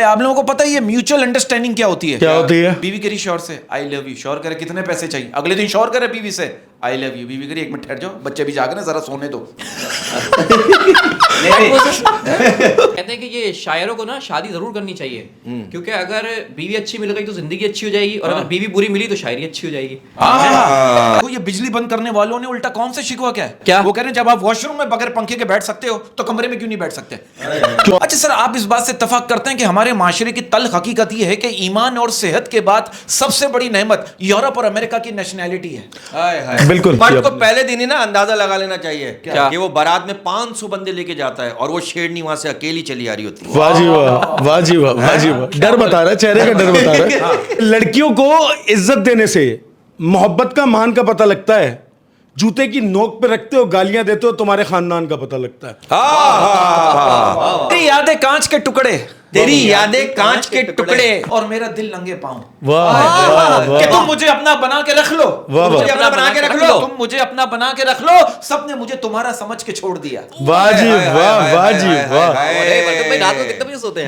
آپ لوگوں کو پتہ ہے یہ میوچل انڈرسٹینڈنگ کیا ہوتی ہے؟ کیا ہوتی ہے؟ بیوی کہہ رہی شوہر سے آئی لو یو، شوہر کرے کتنے پیسے چاہیے، اگلے دن شوہر کرے بیوی سے آئی لو یو، بیوی کہہ رہی ایک منٹ ٹھہر جاؤ بچے بھی جاگ رہے ہیں ذرا سونے دو. کہتے ہیں کہ یہ شاعروں کو نا شادی ضرور کرنی چاہیے، کیونکہ اگر بیوی اچھی مل گئی تو زندگی اچھی ہو جائے گی، اور اگر بیوی بری ملی تو شاعری اچھی ہو جائے گی. یہ بجلی بند کرنے والوں نے الٹا کون سے شکوا کیا ہے؟ کیا وہ کہہ رہے ہیں جب آپ واش روم میں بغیر پنکھے کے بیٹھ سکتے ہو تو کمرے میں کیوں نہیں بیٹھ سکتے؟ اچھا سر، آپ اس بات سے اتفاق کرتے ہیں کہ ہمارے معاشرے کی تلخ حقیقت یہ ہے کہ ایمان اور صحت کے بعد سب سے بڑی نعمت یورپ اور امریکہ کی نیشنلٹی ہے. بالکل. مرد کو پہلے دن ہی نا اندازہ لگا لینا چاہیے کہ وہ بارات میں 500 بندے لے کے جاتا ہے اور وہ شیرنی وہاں سے اکیلی چلی آ رہی ہوتی ہے. واہ جی واہ، واہ جی واہ، واہ جی واہ. ڈر بتا رہا ہے، چہرے کا ڈر بتا رہا ہے. لڑکیوں کو عزت دینے سے محبت کا مان کا پتہ لگتا ہے. جوتے کی نوک پہ رکھتے ہو، گالیاں دیتے ہو، تمہارے خاندان کا پتہ لگتا ہے. تیری یادیں کانچ کے ٹکڑے، تیری یادیں کانچ کے ٹکڑے اور میرا دل ننگے پاؤں. واہ کہ تم مجھے اپنا بنا کے رکھ لو، واہ مجھے واہ، اپنا بنا کے رکھ لو، تم مجھے اپنا بنا کے رکھ لو، سب نے مجھے تمہارا سمجھ کے چھوڑ دیا. واہ جی واہ، واہ جی واہ.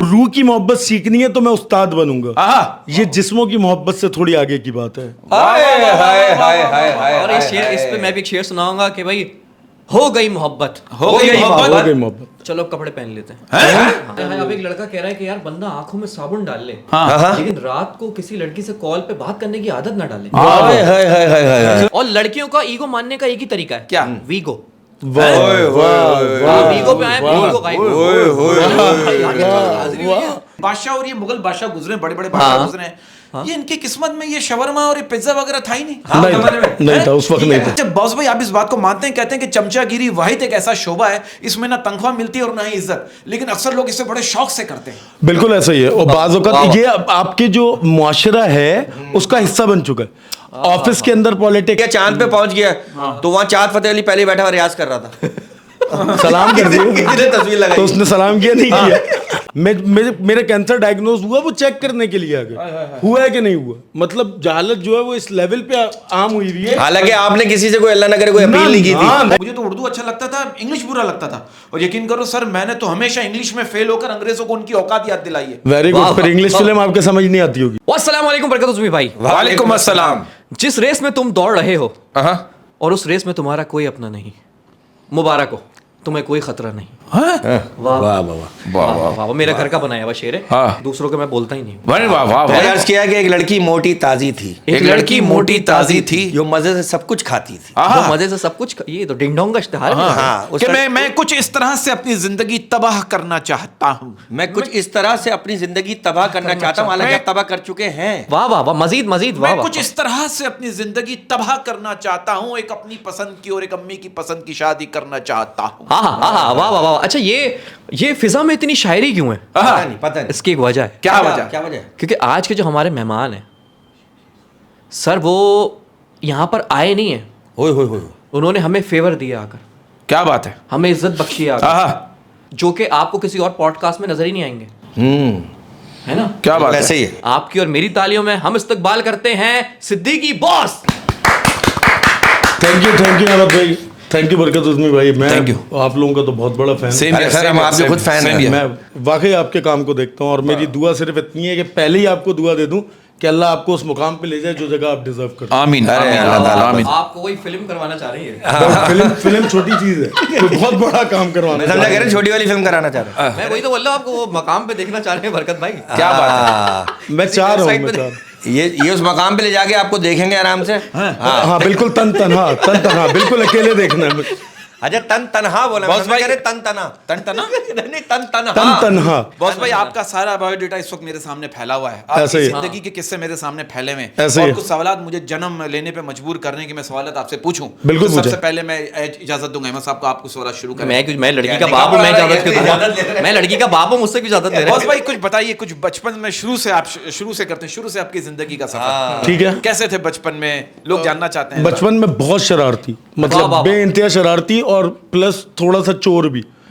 روح کی محبت سیکھنی ہے تو میں استاد بنوں گا. یہ جسموں کی محبت سے تھوڑی آگے کی بات ہے. اور اس پہ میں بھی ایک شعر سناؤں گا کہ بھائی ہو گئی محبت، ہو گئی محبت. چلو کپڑے پہن لیتے ہیں. اب ایک لڑکا کہہ رہا ہے کہ یار بندہ آنکھوں میں صابن ڈال لے لیکن رات کو کسی لڑکی سے کال پہ بات کرنے کی عادت نہ ڈالے. اور لڑکیوں کا ایگو ماننے کا ایک ہی طریقہ ہے، کیا؟ ویگو. ویگو پہ آئے، ویگو غائب. بادشاہ اور یہ مغل بادشاہ گزرے، بڑے بڑے بادشاہ گزرے ہیں، یہ ان کی قسمت میں یہ شاورما اور یہ پیزا وغیرہ تھا ہی نہیں تھا اس وقت، نہیں تھا. جب باس بھائی آپ اس بات کو مانتے ہیں، کہتے ہیں کہ چمچا گیری واحد ایک ایسا شعبہ ہے اس میں نہ تنخواہ ملتی اور نہ ہی عزت، لیکن اکثر لوگ اسے بڑے شوق سے کرتے ہیں. بالکل ایسا ہی ہے. اور بعض اوقات یہ آپ کے جو معاشرہ ہے اس کا حصہ بن چکا ہے. آفس کے اندر پالیٹکس. چاند پہ پہنچ گیا تو وہاں چاند فتح علی پہلے بیٹھا ہوا ریاض کر رہا تھا. سلام کر دیا تصویر لگائی تو اس نے سلام کیا نہیں کیا. میرا کینسر ڈائگنوز ہوا، وہ چیک کرنے کے لیے آگے ہوا ہے کہ نہیں ہوا. مطلب جہالت جو ہے وہ اس لیول پہ عام ہوئی ہوئی ہے. حالانکہ آپ نے کسی سے کوئی اللہ نہ کرے کوئی اپیل نہیں کی تھی. مجھے تو اردو اچھا لگتا تھا، انگلش برا لگتا تھا، اور یقین کرو سر میں نے تو ہمیشہ انگلش میں فیل ہو کر انگریزوں کو ان کی اوقات یاد دلائی ہے. Very good. پر انگلش فلم آپ کے سمجھ نہیں آتی ہوگی. السلام علیکم برکت عظمی بھائی. وعلیکم السلام. جس ریس میں تم دوڑ رہے ہو اور اس ریس میں تمہارا کوئی اپنا نہیں، مبارک ہو، تمہیں کوئی خطرہ نہیں. واہ واہ واہ واہ، میرا گھر کا بنایا ہوا شعر ہے، دوسروں کو میں بولتا ہی نہیں. میں نے عرض کیا کہ ایک لڑکی موٹی تازی تھی، ایک لڑکی موٹی تازی تھی جو مزے سے سب کچھ کھاتی تھی. وہ مزے سے سب کچھ، یہ تو ڈنگ ڈونگ کا اشتہار ہے کہ میں کچھ اس طرح سے اپنی زندگی تباہ کرنا چاہتا ہوں. میں کچھ اس طرح سے اپنی زندگی تباہ کرنا چاہتا ہوں، حالانکہ تباہ کر چکے ہیں. واہ واہ واہ، مزید مزید. میں کچھ اس طرح سے اپنی زندگی تباہ کرنا چاہتا ہوں، ایک اپنی پسند کی اور ایک امی کی پسند کی شادی کرنا چاہتا ہوں. واہ واہ واہ. اچھا یہ فضا میں اتنی شاعری کیوں ہے؟ پتہ نہیں اس کی ایک وجہ ہے. کیا وجہ؟ کیونکہ آج کے جو ہمارے مہمان ہیں سر، وہ یہاں پر آئے نہیں ہیں، انہوں نے ہمیں فیور دیا آ کر. کیا بات ہے؟ ہمیں عزت بخشی آ کر، جو کہ آپ کو کسی اور پوڈ کاسٹ میں نظر ہی نہیں آئیں گے، ہے نا؟ کیا بات ایسے ہی ہے. آپ کی اور میری تالیوں میں ہم استقبال کرتے ہیں صدیقی باس. تھینک یو احمد بھائی، تھینک یو برکت عظمی بھائی. میں آپ لوگوں کا تو بہت بڑا فین ہوں. سر ہم آپ کے خود فین ہیں. میں واقعی آپ کے کام کو دیکھتا ہوں، اور میری دعا صرف اتنی ہے کہ پہلے ہی آپ کو دعا دے دوں کہ اللہ آپ کو اس مقام پہ لے جائے جو جگہ آپ ڈیزرو کرتے ہیں. آمین. آپ کو کوئی فلم کروانا چاہ رہی ہے؟ فلم چھوٹی چیز ہے، کوئی بہت بڑا کام کروانا. سمجھا کہہ رہے چھوٹی والی فلم کرانا چاہ رہے ہیں. میں وہی تو بول رہا ہوں، آپ کو وہ مقام پہ دیکھنا چاہ رہے ہیں برکت بھائی. کیا بات ہے؟ میں چاہ رہا ہوں یہ اس مقام پہ لے جا کے آپ کو دیکھیں گے آرام سے. ہاں بالکل، تن تنہا بالکل اکیلے دیکھنا ہے. اچھا تن تنہا بولا، باس بھائی تن تنہا نہیں تن تنہا. تن تنہا. باس بھائی آپ کا سارا بایو ڈیٹا اس وقت میرے سامنے پھیلا ہوا ہے، آپ کی زندگی کے قصے میرے سامنے پھیلے ہوئے ہیں، اور کچھ سوالات مجھے جنم لینے پہ مجبور کرنے کہ میں سوالات آپ سے پوچھوں. بالکل. سب سے پہلے میں اجازت دوں گا احمد صاحب کو، آپ کو سوالات شروع کریں. میں لڑکی کا باپ ہوں، میں اجازت کیوں دوں؟ میں لڑکی کا باپ ہوں، مجھ سے بھی اجازت لے رہے ہیں. باس بھائی کچھ بتائیے، کچھ بچپن میں شروع سے کرتے ہیں، شروع سے آپ کی زندگی کا سفر. ٹھیک ہے. کیسے تھے بچپن میں؟ لوگ جاننا چاہتے ہیں. بچپن میں بہت شرارتی، مطلب بے انتہا شرارتی، اور پلس تھوڑا سا چور بھی.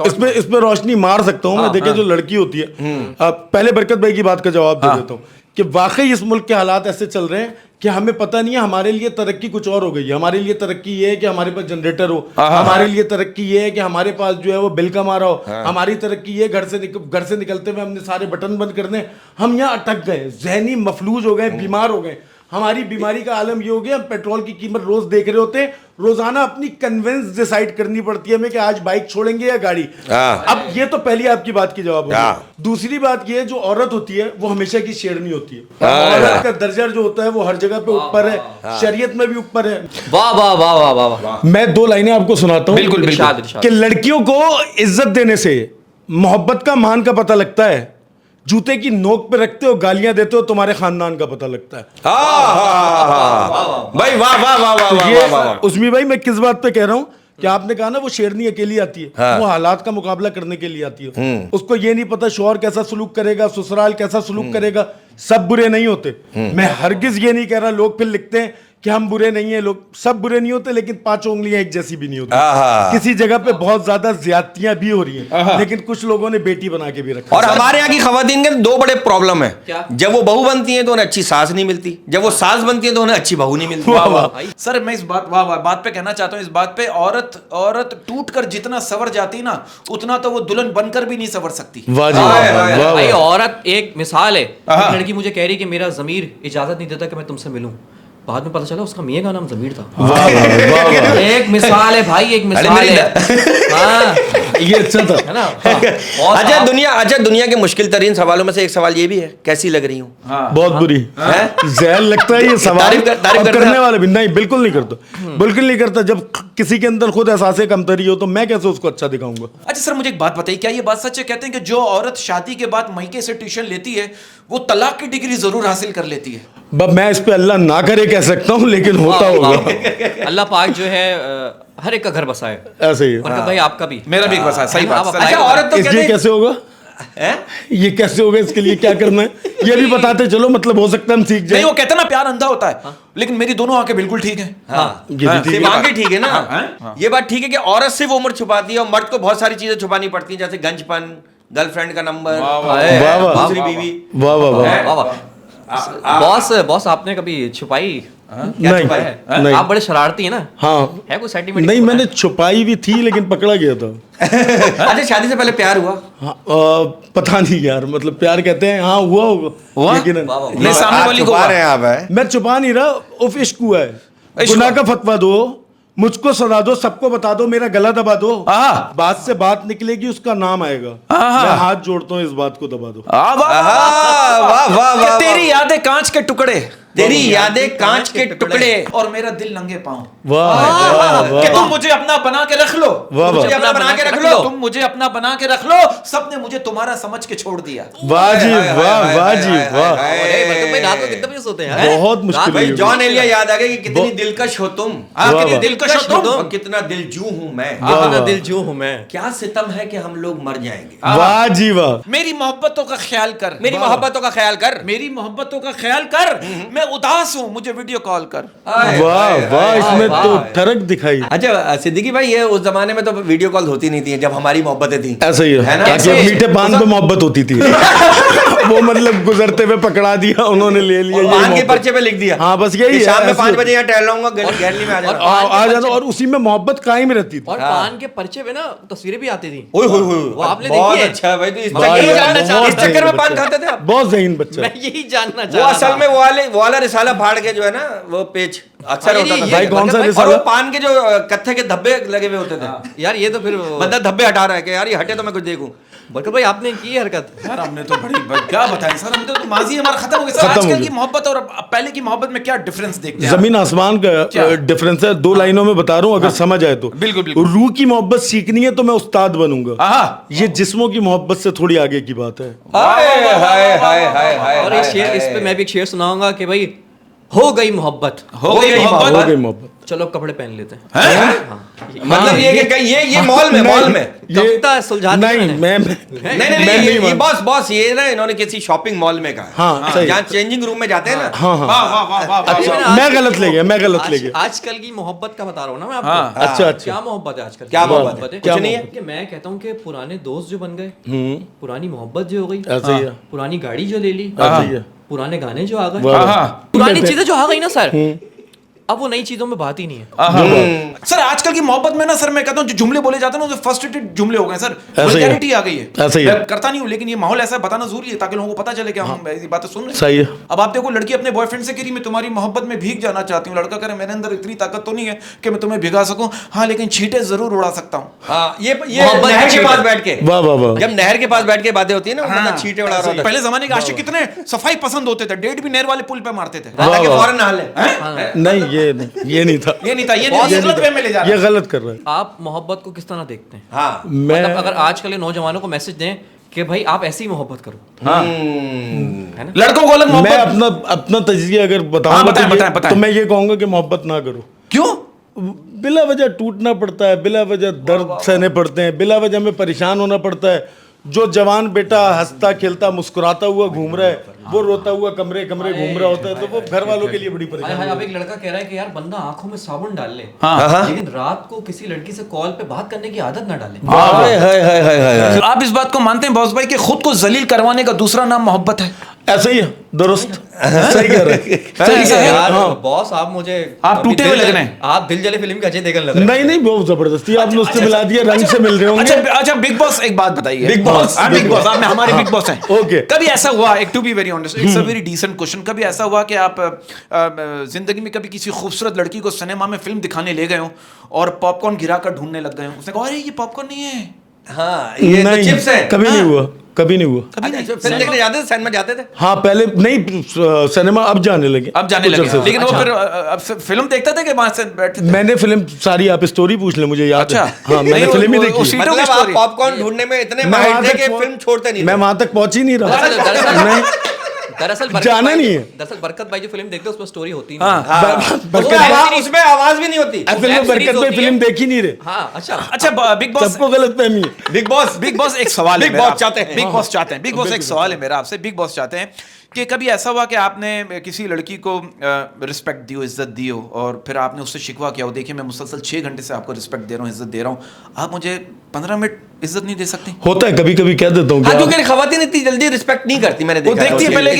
اس پہ روشنی مار سکتا ہوں میں. دیکھیں جو لڑکی ہوتی ہے, پہلے برکت بھائی کی بات کا جواب دے دیتا ہوں کہ واقعی اس ملک کے حالات ایسے چل رہے ہیں کہ ہمیں پتہ نہیں ہے. ہمارے لیے ترقی کچھ اور ہو گئی ہے. ہمارے لیے ترقی یہ ہے کہ ہمارے پاس جنریٹر ہو, ہمارے لیے ترقی یہ ہے کہ ہمارے پاس جو ہے وہ بل کا مارا ہو, ہماری ترقی یہ گھر سے نکلتے ہوئے ہم نے سارے بٹن بند کر دیں. ہم یہاں اٹک گئے, ذہنی مفلوج ہو گئے, بیمار ہو گئے. ہماری بیماری کا عالم یہ ہو گیا, ہم پیٹرول کی قیمت روز دیکھ رہے ہوتے ہیں, روزانہ اپنی کنوینس ڈیسائیڈ کرنی پڑتی ہے ہمیں کہ آج بائک چھوڑیں گے یا گاڑی. اب یہ تو پہلی آپ کی بات کی جواب ہوگا. دوسری بات یہ ہے جو عورت ہوتی ہے وہ ہمیشہ کی شیرنی ہوتی ہے. عورت کا درجہ جو ہوتا ہے وہ ہر جگہ پہ اوپر ہے, شریعت میں بھی اوپر ہے. واہ واہ واہ واہ واہ واہ. میں 2 لائنیں آپ کو سناتا ہوں. بالکل کہ لڑکیوں کو عزت دینے سے محبت کا مان کا پتہ لگتا ہے, جوتے کی نوک پہ رکھتے ہو گالیاں دیتے ہو تمہارے خاندان کا پتہ لگتا ہے. بھائی واہ واہ واہ واہ واہ. عثمی بھائی میں کس بات پہ کہہ رہا ہوں کہ آپ نے کہا نا وہ شیرنی اکیلی آتی ہے, وہ حالات کا مقابلہ کرنے کے لیے آتی ہے. اس کو یہ نہیں پتا شوہر کیسا سلوک کرے گا, سسرال کیسا سلوک کرے گا. سب برے نہیں ہوتے. میں ہرگز یہ نہیں کہہ رہا, لوگ پھر لکھتے ہیں کہ ہم برے نہیں ہیں, لوگ سب برے نہیں ہوتے, لیکن 5 انگلیاں ایک جیسی بھی نہیں ہوتی. کسی جگہ پہ بہت زیادہ زیادتیاں بھی ہو رہی ہیں, لیکن کچھ لوگوں نے بیٹی بنا کے بھی رکھا. اور ہمارے یہاں کی خواتین کے 2 بڑے پرابلم ہیں. جب وہ بہو بنتی ہیں تو انہیں اچھی ساس نہیں ملتی, جب وہ ساس بنتی ہیں تو انہیں اچھی بہو نہیں ملتی. سر میں اس بات پہ کہنا چاہتا ہوں, اس بات پہ عورت ٹوٹ کر جتنا سنور جاتی نا اتنا تو وہ دلہن بن کر بھی نہیں سنور سکتی. بھائی عورت ایک مثال ہے. لڑکی مجھے کہہ رہی کہ میرا ضمیر اجازت نہیں دیتا کہ میں تم سے ملوں, بعد میں پتہ چلا اس کا میاں کا نام ضمیر تھا. ایک مثال ہے بھائی, ایک مثال ہے. یہ اچھا تھا. اچھا دنیا کے مشکل ترین سوالوں میں سے ایک سوال یہ بھی ہے, کیسی لگ رہی ہوں؟ بہت بری. زہر لگتا ہے یہ سوال. کرنے والے بھی نہیں, بالکل نہیں کرتا, بالکل نہیں کرتا. جب کسی کے اندر خود احساس کمتری ہو تو میں کیسے اس کو اچھا دکھاؤں گا. اچھا سر مجھے ایک بات بتائیے, کیا یہ بات سچ ہے, کہتے ہیں کہ جو عورت شادی کے بعد میکے سے ٹیوشن لیتی ہے وہ طلاق کی ڈگری ضرور حاصل کر لیتی ہے؟ میں اس پہ اللہ نہ کرے کہہ سکتا ہوں, لیکن ہوتا ہوگا. اللہ پاک جو ہے ہر ایک کا گھر بسائے. ایسے ہی بھائی آپ کا بھی, میرا بھی بسا. صحیح بات. اچھا عورت تو یہ کیسے ہوگا, یہ کیسے ہوگا, اس کے لیے کیا کرنا ہے یہ بھی بتاتے چلو, مطلب ہو سکتا ہے ہم سیکھ جائیں. نہیں وہ کہتے ہیں نا پیار اندھا ہوتا ہے, لیکن میری دونوں آنکھیں بالکل ٹھیک ہیں. آنکھیں ٹھیک ہے نا. یہ بات ٹھیک ہے کہ عورت سے وہ عمر چھپاتی ہے اور مرد کو بہت ساری چیزیں چھپانی پڑتی ہیں, جیسے گنج پن, گرل فرینڈ کا نمبر, دوسری بیوی. واہ واہ واہ. باس آپ نے کبھی چھپائی؟ نہیں, آپ بڑے شرارتی ہیں نا. ہاں ہے کوئی سینٹیمنٹ؟ نہیں, میں نے چھپائی بھی تھی لیکن پکڑا گیا تھا. اچھا شادی سے پہلے پیار ہوا؟ پتہ نہیں یار, مطلب پیار کہتے ہیں, ہاں ہوا ہوگا, لیکن سامنے والی چھپا رہے ہیں آپ. میں چھپا نہیں رہا, اف عشق ہوا ہے. گناہ کا فتویٰ دو, مجھ کو سزا دو, سب کو بتا دو, میرا گلا دبا دو, بات سے بات نکلے گی, اس کا نام آئے گا. میں ہاتھ جوڑتا ہوں, اس بات کو دبا دو. تیری یادیں کانچ کے ٹکڑے, تیری یادیں کانچ کے ٹکڑے, اور میرا دل ننگے پاؤں. واہ, کہ تم مجھے اپنا بنا کے رکھ لو, مجھے اپنا بنا کے رکھ لو, تم مجھے اپنا بنا کے رکھ لو, سب نے مجھے تمہارا سمجھ کے چھوڑ دیا. واہ جی واہ, واہ جی واہ. رات کو کتنے بجے سوتے ہیں؟ بہت مشکل. بھائی جان ایلیا یاد آ گیا کہ کتنی دلکش ہو تم, کتنی دلکش ہو تم, اور کتنا دلجو ہوں میں, کتنا دلجو ہوں میں. کیا ستم ہے کہ ہم لوگ مر جائیں گے. واہ جی واہ. میری محبتوں کا خیال کر, میری محبتوں کا خیال کر, میری محبتوں کا خیال کر, میں اداس ہوں, مجھے ویڈیو کال کر. واہ واہ, اس میں تو ٹھڑک دکھائی. اچھا صدیقی بھائی, یہ اس زمانے میں تو ویڈیو کال ہوتی نہیں تھی جب ہماری محبتیں تھیں. ایسا ہی ہے, تاکہ میٹھے پان پہ محبت ہوتی تھی. وہ مطلب گزرتے ہوئے پکڑا دیا انہوں نے, لے لیا, پان کے پرچے پہ لکھ دیا. ہاں بس یہی ہے, شام میں 5 بجے یہاں ٹہل رہا ہوں گا, گیلری میں آ جانا, اور اسی میں محبت قائم رہتی تھی. اور پان کے پرچے پہ نا تصویریں بھی آتی تھیں. وہ آپ نے بہت دیکھی؟ اچھا ہے بھائی, تو اس چکر میں پان کھاتے تھے آپ. بہت ذہین بچہ. میں یہی جاننا وہ چاہتا اصل میں وہ والا رسالہ پھاڑ کے جو ہے نا وہ پیج اکثر ہوتا تھا. بھائی کون سا اور رسالہ؟ وہ پان کے جو کتھے کے دھبے لگے ہوئے ہوتے تھے یار, یہ تو پھر بندہ دھبے ہٹا رہا ہے کہ یار یہ ہٹے تو میں کچھ دیکھوں. برکت بھائی آپ نے کی حرکت. یار ہم نے تو بڑی کیا بتائیں سر, ہم تو ماضی ہمارا ختم ہو گیا سر. آج کل کی محبت اور پہلے کی محبت میں کیا ڈفرنس دیکھتے ہیں؟ زمین آسمان کا ڈفرنس ہے. 2 لائنوں میں بتا رہا ہوں, اگر سمجھ آئے تو. بالکل. روح کی محبت سیکھنی ہے تو میں استاد بنوں گا, یہ جسموں کی محبت سے تھوڑی آگے کی بات ہے. اور اس پہ میں بھی ایک شعر سناؤں گا کہ بھائی ہو گئی محبت ہو گئی ہو گئی محبت. چلو اب کپڑے پہن لیتے ہیں. مطلب یہ کہ یہ مال میں کفتہ سلجھاتے نہیں میں نہیں یہ باس یہ نا انہوں نے کسی شاپنگ مال میں کہا. ہاں جہاں چینجنگ روم میں جاتے ہیں نا. ہاں میں غلط لے گیا آج کل کی محبت کا بتا رہا ہوں نا میں آپ کو. اچھا کیا محبت ہے آج کل؟ کیا محبت ہے؟ کچھ نہیں ہے کہ میں کہتا ہوں کہ پرانے دوست جو بن گئے, پرانی محبت جو ہو گئی, پرانی گاڑی جو لے لی, پرانے گانے جو آ گئے, پرانی چیزیں جو آ گئی نا سر, اب وہ نئی چیزوں میں بات ہی نہیں ہے. سر آج کل کی محبت میں نا سر میں کہتا ہوں جو جملے بولے جاتے ہیں نا فرسٹریٹڈ جملے ہو گئے سر, ویلگیرٹی آ گئی ہے. میں کرتا نہیں ہوں لیکن یہ ماحول ایسا بتانا ضروری ہے تاکہ لوگوں کو پتا چلے کہ ہم ایسی باتیں سن رہے ہیں. صحیح ہے. اب آپ دیکھو لڑکی اپنے بوائے فرینڈ سے کہہ رہی میں تمہاری محبت میں بھیگ جانا چاہتی ہوں, لڑکا کرے میرے اندر اتنی طاقت تو نہیں ہے کہ میں تمہیں بھگا سکوں, ہاں لیکن چھینٹے ضرور اڑا سکتا ہوں. ہاں یہ نہر کے پاس بیٹھ کے, واہ واہ واہ, جب نہر کے پاس بیٹھ کے باتیں ہوتی ہیں نا مطلب چھینٹے اڑا رہا ہوتا ہے. پہلے زمانے کے عاشق کتنے صفائی پسند ہوتے تھے, ڈیٹ بھی نہر والے پل پہ مارتے تھے. فوراً نہا لے. نہیں یہ نہیں تھا, یہ غلط وے میں لے جا رہا ہے. یہ غلط کر رہا ہے. آپ محبت کو کس طرح دیکھتے ہیں؟ ہاں مطلب اگر آج کل کے نوجوانوں کو میسج دیں کہ بھائی آپ ایسی ہی محبت کرو, لڑکوں کو الگ میں محبت, اپنا تجزیہ اگر بتاؤں بتائیں. تو میں یہ کہوں گا کہ محبت نہ کرو. کیوں؟ بلا وجہ ٹوٹنا پڑتا ہے, بلا وجہ درد سہنے پڑتے ہیں, بلا وجہ ہمیں پریشان ہونا پڑتا ہے. جو جوان بیٹا ہنستا کھیلتا مسکراتا ہوا گھوم رہا ہے, وہ روتا ہوا کمرے گھوم رہا ہوتا ہے, تو وہ گھر والوں کے لیے بڑی پریشانی ہے. اب ایک لڑکا کہہ رہا ہے کہ یار بندہ آنکھوں میں صابن ڈال لے لیکن رات کو کسی لڑکی سے کال پہ بات کرنے کی عادت نہ ڈالے. آپ اس بات کو مانتے ہیں باس بھائی کہ خود کو ذلیل کروانے کا دوسرا نام محبت ہے؟ ایسا ہی ہے, درست صحیح کہہ رہے ہیں. باس آپ مجھے آپ ٹوٹے ہوئے لگ رہے ہیں, آپ دل جلے فلم کا اجے دیکھنے لگ رہے ہیں. نہیں بہت زبردستی آپ نے اس سے ملا دیا, رنگ سے مل رہے ہوں گے. اچھا بگ باس ایک بات بتائیے. بگ باس آپ ہمارے بگ باس ہیں. اوکے, کبھی ایسا ہوا, ایک to be very honest, it's a very decent question, کبھی ایسا ہوا کہ آپ زندگی میں کبھی کسی خوبصورت لڑکی کو سنیما میں فلم دکھانے لے گئے ہوں اور پاپ کارن گرا کر ڈھونڈنے لگ گئے ہوں, اس نے کہا ارے یہ پاپ کارن نہیں ہے. ہاں یہ تو چپس ہے. کبھی نہیں ہوا. فلم دیکھنے جاتے تھے, سینما جاتے تھے. ہاں پہلے نہیں, سنیما اب جانے لگے, لیکن وہ پھر فلم دیکھتا تھا کہ وہاں سے بیٹھتے تھے. میں نے فلم ساری, آپ اسٹوری پوچھ لیں, مجھے یاد ہے. ہاں میں نے فلم ہی دیکھی. مطلب آپ پاپ کارن ڈھونڈنے میں اتنے ماہر تھے کہ فلم چھوڑتے نہیں. میں وہاں تک پہنچ ہی نہیں رہا. دراصل جانا نہیں ہے. دراصل برکت بھائی جو فلم دیکھتے ہیں اس میں سٹوری ہوتی نہیں, اس میں آواز بھی نہیں ہوتی. برکت بھائی فلم دیکھ ہی نہیں رہے. ہاں اچھا بگ باس سب کو غلط فہمی ہے. بگ باس ایک سوال ہے, بگ باس چاہتے ہیں, بگ باس چاہتے ہیں, بگ باس ایک سوال ہے میرا آپ سے. بگ باس چاہتے ہیں کہ کبھی ایسا ہوا کہ آپ نے کسی لڑکی کو رسپیکٹ دی ہو, عزت دی ہو, اور پھر آپ نے اس سے شکوہ کیا ہو, دیکھیے میں مسلسل 6 گھنٹے سے آپ کو رسپیکٹ دے رہا ہوں, عزت دے رہا ہوں, آپ مجھے 15 منٹ عزت نہیں دے سکتی؟ ہوتا ہے کبھی کبھی, کہہ دیتا ہوں. کیونکہ خواتین اتنی جلدی رسپیکٹ نہیں کرتی, میں نے دیکھا. دیکھتی ہے پہلے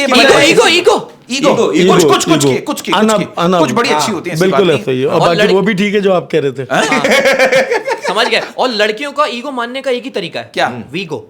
کچھ بڑی اچھی ہوتی ہیں. بالکل ایسا ہی ہے, اور باقی وہ بھی ٹھیک ہے جو آپ کہہ رہے تھے. سمجھ گئے. اور لڑکیوں کا ایگو ماننے کا ایک ہی طریقہ ہے, کیا؟ ویگو.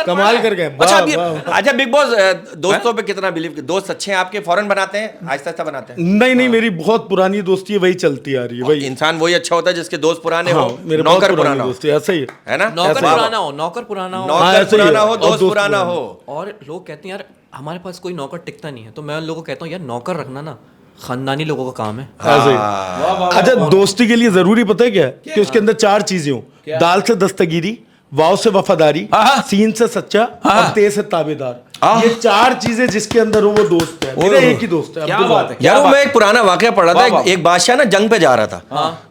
کمال کر گئے. اچھا بگ باس دوستوں پہ کتنا بلیو, دوست اچھے ہیں آپ کے, فوراً بناتے ہیں, آہستہ آہستہ بناتے ہیں؟ نہیں میری بہت پرانی دوستی ہے, وہی چلتی آ رہی ہے. وہی انسان وہی اچھا ہوتا ہے جس کے دوست پرانے ہو, نوکر پرانا دوست ایسا ہی ہے نا, نوکر پرانا ہو, نوکر پرانا ہو, دوست پرانا ہو. اور لوگ کہتے ہیں یار ہمارے پاس کوئی نوکر ٹکتا نہیں ہے, تو میں ان لوگوں کو کہتا ہوں یار نوکر رکھنا نا خاندانی لوگوں کا کام ہے. اچھا دوستی کے لیے ضروری پتہ ہے کیا ہے, کہ اس کے اندر 4 چیزیں ہوں. دال سے دستگیری, واو سے وفاداری, سین سے سچا, اور تے سے تابعدار. یہ 4 چیزیں جس کے اندر ہو وہ دوست ہے. میرا ایک ہی دوست ہے. یار میں ایک پرانا واقعہ پڑھ رہا تھا, ایک بادشاہ نا جنگ پہ جا رہا تھا,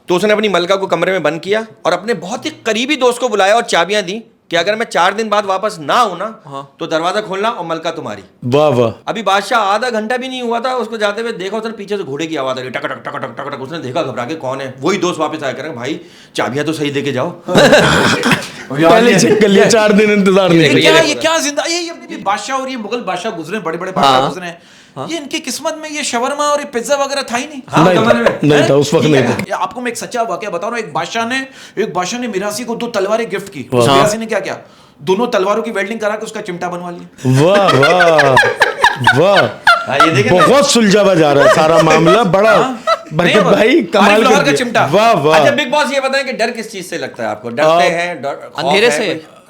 تو اس نے اپنی ملکہ کو کمرے میں بند کیا اور اپنے بہت ہی قریبی دوست کو بلایا اور چابیاں دی کہ اگر میں 4 دن بعد واپس نہ ہوں نا تو دروازہ کھولنا اور ملکہ تمہاری. واہ واہ. ابھی بادشاہ آدھا گھنٹہ بھی نہیں ہوا تھا, اس کو جاتے ہوئے دیکھا, اس نے پیچھے سے گھوڑے کی آواز آ رہی, ٹک ٹک ٹک ٹک ٹک ٹک. اس نے دیکھا, گھبرا کے کون ہے, وہی دوست واپس آیا کریں, بھائی چابیاں تو صحیح دے کے جاؤ. پہلے چیک کر لیا, 4 دن انتظار نہیں. یہ کیا زندہ, یہ بادشاہ اور یہ مغل بادشاہ گزرے, بڑے بڑے بادشاہ گزرے ہیں, یہ ان کی قسمت میں یہ شاورما اور یہ پیزا وغیرہ تھا ہی نہیں تھا اس وقت, نہیں تھا. آپ کو میں ایک سچا واقعہ بتا رہا ہوں. ایک بادشاہ نے میراثی کو 2 تلواریں گفٹ کی. میراثی نے کیا کیا, دونوں تلواروں کی ویلڈنگ کرا کے اس کا چمٹا بنوا لیا. واہ واہ واہ, بہت سلجھا ہوا جا رہا ہے سارا معاملہ. بڑا برکت بھائی کمال کر کے. واہ واہ. اچھا بگ باس یہ بتائیں کہ ڈر کس چیز سے لگتا ہے آپ کو, ڈرتے ہیں اندھیرے سے,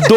2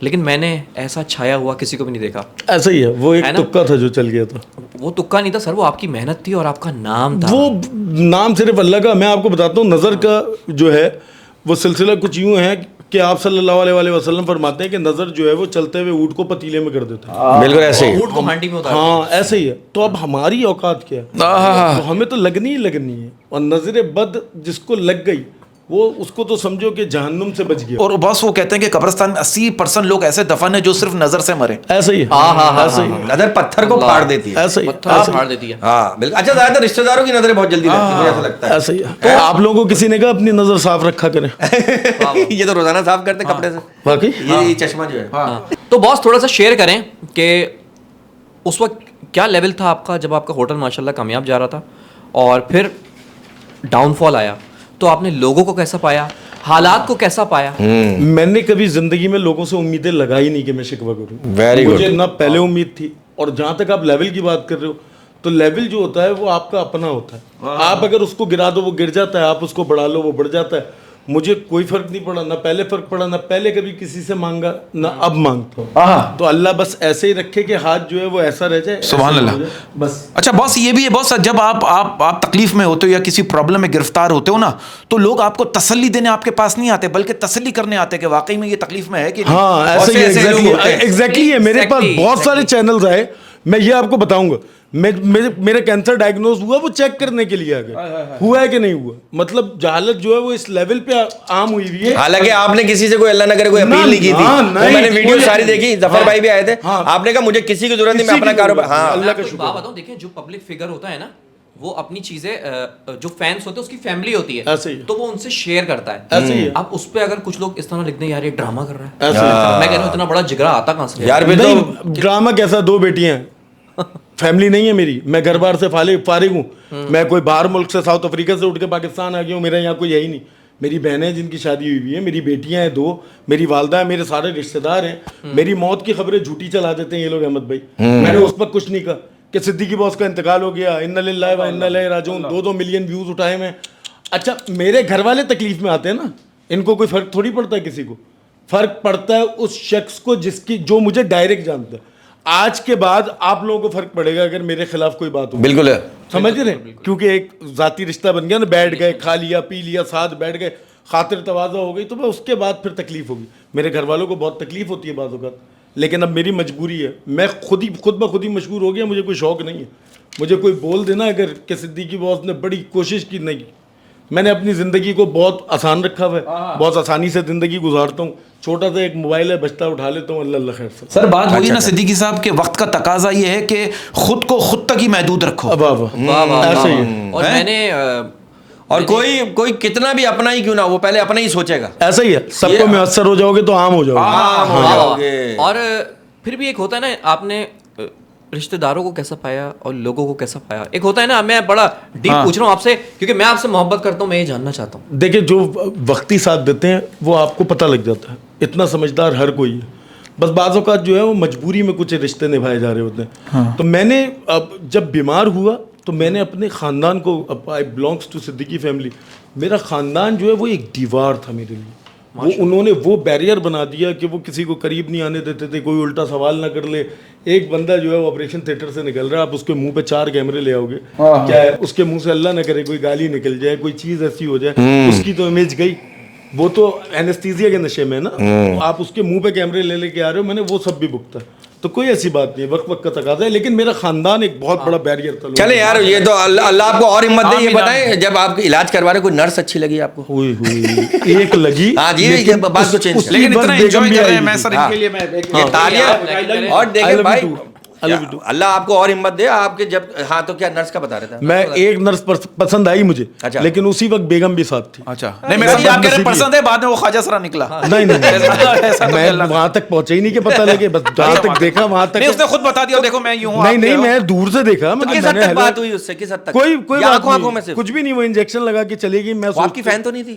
لیکن میں نے ایسا چھایا ہوا کسی کو بھی نہیں دیکھا. ایسا ہی ہے, وہ ایک تکا تھا جو چل گیا تھا. وہ تکا نہیں تھا سر, وہ آپ کی محنت تھی اور آپ کا نام تھا. وہ نام صرف اللہ کا. میں آپ کو بتاتا ہوں, نظر کا جو ہے وہ سلسلہ کچھ یوں ہے کہ آپ صلی اللہ علیہ وسلم فرماتے ہیں کہ نظر جو ہے وہ چلتے ہوئے اونٹ کو پتیلے میں کر دیتا ہے. بالکل ایسے ہی, اونٹ کو ہانڈی میں اتار. ہاں ایسے ہی ہے. تو اب ہماری اوقات کیا ہے, تو ہمیں تو لگنی ہی لگنی ہے. اور نظر بد جس کو لگ گئی وہ اس کو تو سمجھو کہ جہنم سے بچ گیا. اور بس وہ کہتے ہیں کہ قبرستان میں 80% لوگ ایسے دفن ہیں جو صرف نظر سے مرے. ایسا ہی ہے, ایسا ہی ہے, نظر پتھر کو پھاڑ دیتی ہے. ایسا ہی پتھر پھاڑ دیتی ہے. ہاں بالکل. اچھا زیادہ تر رشتہ داروں کی نظریں بہت جلدی لگتی ہیں, مجھے ایسا لگتا ہے. ایسا ہی ہے. تو آپ لوگوں کو کسی نے کہا اپنی نظر صاف رکھا کریں. یہ تو روزانہ صاف کرتے کپڑے سے واقعی یہ چشمہ جو ہے. تو باس تھوڑا سا شیئر کریں کہ اس وقت کیا لیول تھا آپ کا جب آپ کا ہوٹل ماشاءاللہ کامیاب جا رہا تھا, اور پھر ڈاؤن فال آیا تو آپ نے لوگوں کو کیسا پایا, حالات کو کیسا پایا؟ میں نے کبھی زندگی میں لوگوں سے امیدیں لگائی نہیں کہ میں شکوہ کروں. Very good. مجھے نہ پہلے امید تھی, اور جہاں تک آپ لیول کی بات کر رہے ہو تو لیول جو ہوتا ہے وہ آپ کا اپنا ہوتا ہے. آپ اگر اس کو گرا دو وہ گر جاتا ہے, آپ اس کو بڑھا لو وہ بڑھ جاتا ہے. مجھے کوئی فرق نہیں پڑا, نہ پہلے فرق پڑا, نہ پہلے کبھی کسی سے مانگا نہ اب مانگتا ہوں. تو اللہ بس ایسے ہی رکھے کہ ہاتھ جو ہے وہ ایسا رہ جائے. سبحان اللہ. بس اچھا باس, یہ بھی ہے باس, جب آپ تکلیف میں ہوتے ہو یا کسی پرابلم میں گرفتار ہوتے ہو نا, تو لوگ آپ کو تسلی دینے آپ کے پاس نہیں آتے بلکہ تسلی کرنے آتے کہ واقعی میں یہ تکلیف میں ہے کہ ہاں ایسے ہی ایگزیکٹلی ہے. میرے پاس بہت سارے چینلز آئے, میں یہ آپ کو بتاؤں گا. میرا کینسر ڈائگنوز ہوا وہ چیک کرنے کے لیے آگے ہوا ہے کہ نہیں ہوا. مطلب جہالت جو ہے وہ اس لیول پہ عام ہوئی ہوئی ہے. حالانکہ آپ نے کسی سے کوئی اللہ نہ کرے کوئی اپیل نہیں کی تھی. میں نے ویڈیو ساری دیکھی, ظفر بھائی بھی آئے تھے, آپ نے کہا مجھے کسی کی ضرورت نہیں, میں اپنا کاروبار. ہاں اللہ کا شکر. بات بتاؤں, دیکھیں جو پبلک فگر ہوتا ہے نا وہ اپنی چیزیں جو فینس ہوتے ہیں اس کی فیملی ہوتی ہے تو وہ ان سے شیئر کرتا ہے. اب اس پہ اگر کچھ لوگ اس طرح لکھ دیں یار یہ ڈرامہ کر رہا ہے, میں کہہ رہا ہوں اتنا بڑا جگرا آتا کہاں سے یار. ڈرامہ کیسا, 2 بیٹیاں ہیں, فیملی نہیں ہے میری, میں گھر بار سے فارغ ہوں. میں کوئی باہر ملک سے ساؤتھ افریقہ سے اٹھ کے پاکستان آ گیا ہوں, میرا یہاں کوئی ہے ہی نہیں. میری بہنیں ہیں جن کی شادی ہوئی ہے, میری بیٹیاں ہیں 2, میری والدہ ہے, میرے سارے رشتہ دار ہیں. میری موت کی خبریں جھوٹی چلا دیتے ہیں یہ لوگ احمد بھائی. میں نے اس پر کچھ نہیں کہا کہ صدیقی باس کا انتقال ہو گیا, انا للہ و انا الیہ راجعون, 2 ملین ویوز اٹھائے میں. اچھا میرے گھر والے تکلیف میں آتے ہیں نا, ان کو کوئی فرق تھوڑی پڑتا ہے. کسی کو فرق پڑتا ہے اس شخص کو جو مجھے ڈائریکٹ جانتا ہے. آج کے بعد آپ لوگوں کو فرق پڑے گا اگر میرے خلاف کوئی بات ہو. بالکل ہے, سمجھ رہے ہیں, کیونکہ ایک ذاتی رشتہ بن گیا نا, بیٹھ گئے, کھا لیا پی لیا, ساتھ بیٹھ گئے, خاطر تواضع ہو گئی, تو اس کے بعد پھر تکلیف ہوگی. میرے گھر والوں کو بہت تکلیف ہوتی ہے بعض اوقات, لیکن اب میری مجبوری ہے. میں خود بخود ہی مشہور ہو گیا, مجھے کوئی شوق نہیں ہے. مجھے کوئی بول دینا اگر کہ صدیقی باس نے بڑی کوشش کی, نہیں. میں نے اپنی زندگی کو بہت آسان رکھا ہوا ہے, بہت آسانی سے زندگی گزارتا ہوں. چھوٹا سا ایک موبائل ہے, بچتا اٹھا لیتا ہوں, اللہ خیر سے. سر بات ہوئی نا صدیقی صاحب کے وقت کا تقاضا یہ ہے کہ خود کو خود تک ہی محدود رکھو. ایسا ہی ہے. اور میں نے اور کوئی کتنا بھی اپنا ہی کیوں نہ, وہ پہلے اپنا ہی سوچے گا. ایسا ہی ہے, سب کو میسر ہو جاؤ گے تو عام ہو جاؤ گے. اور پھر بھی ایک ہوتا ہے نا, آپ نے رشتہ داروں کو کیسا پایا اور لوگوں کو کیسا پایا. ایک ہوتا ہے نا, میں بڑا ڈیپ پوچھ رہا ہوں آپ سے کیونکہ میں آپ سے محبت کرتا ہوں, میں یہ جاننا چاہتا ہوں. دیکھیں جو وقتی ساتھ دیتے ہیں وہ آپ کو پتہ لگ جاتا ہے, اتنا سمجھدار ہر کوئی ہے. بس بعض اوقات جو ہے وہ مجبوری میں کچھ رشتے نبھائے جا رہے ہوتے ہیں. تو میں نے جب بیمار ہوا تو میں نے اپنے خاندان کو, آئی بلانگس ٹو صدیقی فیملی, میرا خاندان جو ہے وہ ایک دیوار تھا میرے لیے. وہ انہوں نے وہ بیریئر بنا دیا کہ وہ کسی کو قریب نہیں آنے دیتے تھے, کوئی الٹا سوال نہ کر لے. ایک بندہ جو ہے وہ آپریشن تھیٹر سے نکل رہا ہے, آپ اس کے منہ پہ 4 کیمرے لے آؤ گے, کیا ہے اس کے منہ سے اللہ نہ کرے کوئی گالی نکل جائے, کوئی چیز ایسی ہو جائے, اس کی تو امیج گئی. وہ تو اینستھیزیا کے نشے میں نا, آپ اس کے منہ پہ کیمرے لے کے آ رہے ہو, میں نے وہ سب بھی بکتا. تو کوئی ایسی بات نہیں ہے, وقت کا تقاضا ہے. لیکن میرا خاندان ایک بہت بڑا بیریئر تھا. چلے یار, یہ تو اللہ آپ کو اور ہمت دے. یہ بتائیں جب آپ علاج کروا رہے کوئی نرس اچھی لگی آپ کو؟ ہوئی ایک لگی. ہاں جی, بات کو چینج, لیکن اتنا انجوائے کر رہے ہیں. میں سر ان کے لیے میں تالیاں. اور دیکھیں بھائی, اللہ آپ کو اور ہمت دے. آپ کے جب, ہاں تو کیا نرس کا بتا رہے تھے؟ میں ایک نرس پسند آئی مجھے, لیکن اسی وقت بیگم بھی ساتھ تھی. اچھا نہیں, میں سمجھا آپ کہہ رہے پسند ہے, بعد میں وہ خواجہ سرا نکلا. نہیں میں وہاں تک پہنچا ہی نہیں کہ پتہ لگے, بس جہاں تک دیکھا وہاں تک. نہیں, اس نے خود بتا دیا, دیکھو میں یوں ہوں. نہیں میں دور سے دیکھا. کس حد تک بات ہوئی اس سے, کس حد تک؟ کوئی بات نہیں, کچھ بھی نہیں. وہ انجیکشن لگا کے چلے گی. میں آپ کی فین تو نہیں تھی؟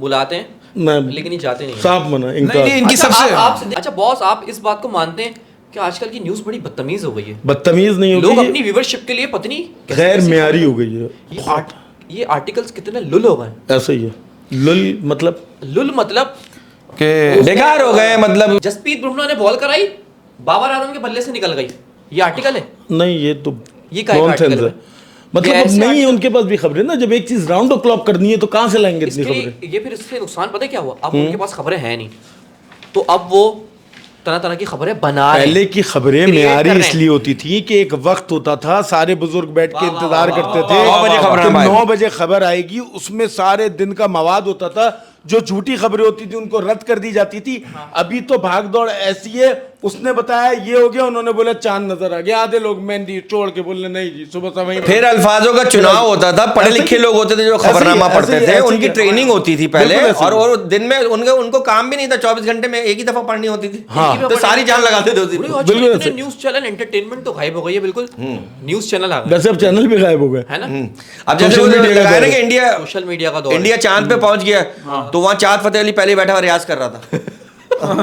بلاتے ہیں میں لیکن یہ جاتے نہیں. صاف منع ان کا. نہیں ان کی سب سے اچھا باس آپ اس بات کو مانتے ہیں کہ آج کل کی نیوز بڑی بدتمیز ہو گئی ہے؟ بدتمیز نہیں لوگ ہوگی, اپنی ویورشپ کے لیے پتہ نہیں غیر معیاری ہو گئی ہے. یہ آرٹیکلز کتنے لل ہو گئے. ایسا ہی ہے. لل مطلب کہ بیکار ہو گئے. مطلب جسپریت بمراہ نے بال کرائی, بابر اعظم کے بلے سے نکل گئی, یہ آرٹیکل ہے؟ نہیں, یہ تو یہ کا نان سینس ہے. مطلب اب نہیں ہے ان کے پاس بھی خبریں نا, جب ایک چیز راؤنڈ کلاک کرنی ہے تو کہاں سے لائیں گے اتنی خبریں. یہ پھر اس سے نقصان پتہ کیا ہوا, اب ان کے پاس خبریں ہیں نہیں, تو اب وہ طرح طرح کی خبریں بنا رہے ہیں. پہلے کی خبریں معیاری اس لیے ہوتی تھی کہ ایک وقت ہوتا تھا, سارے بزرگ بیٹھ کے انتظار کرتے تھے 9 بجے خبر آئے گی, اس میں سارے دن کا مواد ہوتا تھا, جو جھوٹی خبریں ہوتی تھی ان کو رد کر دی جاتی تھی. ابھی تو بھاگ دوڑ ایسی ہے, اس نے بتایا یہ ہو گیا, انہوں نے بولا چاند نظر آ گیا, آدھے لوگ مہندی چھوڑ کے بولنے نہیں جی صبح سوئی. پھر الفاظوں کا چناؤ ہوتا تھا, پڑھے لکھے لوگ ہوتے تھے جو خبرنامہ پڑھتے تھے, ان کی ٹریننگ ہوتی تھی پہلے, اور دن میں ان کو کام بھی نہیں تھا, 24 گھنٹے میں ایک ہی دفعہ پڑھنی ہوتی تھی, تو ساری جان لگاتے تھے. نیوز چینل انٹرٹینمنٹ تو غائب ہو گئی ہے بالکل, نیوز چینل آ گئے, ویسے اب چینل بھی غائب ہو گئے ہے نا. اب جیسے لگایا نا کہ انڈیا سوشل میڈیا کا دور, انڈیا چاند پہ پہنچ گیا, تو وہاں چاند فتح علی پہلے بیٹھا ہوا ریاض کر رہا تھا,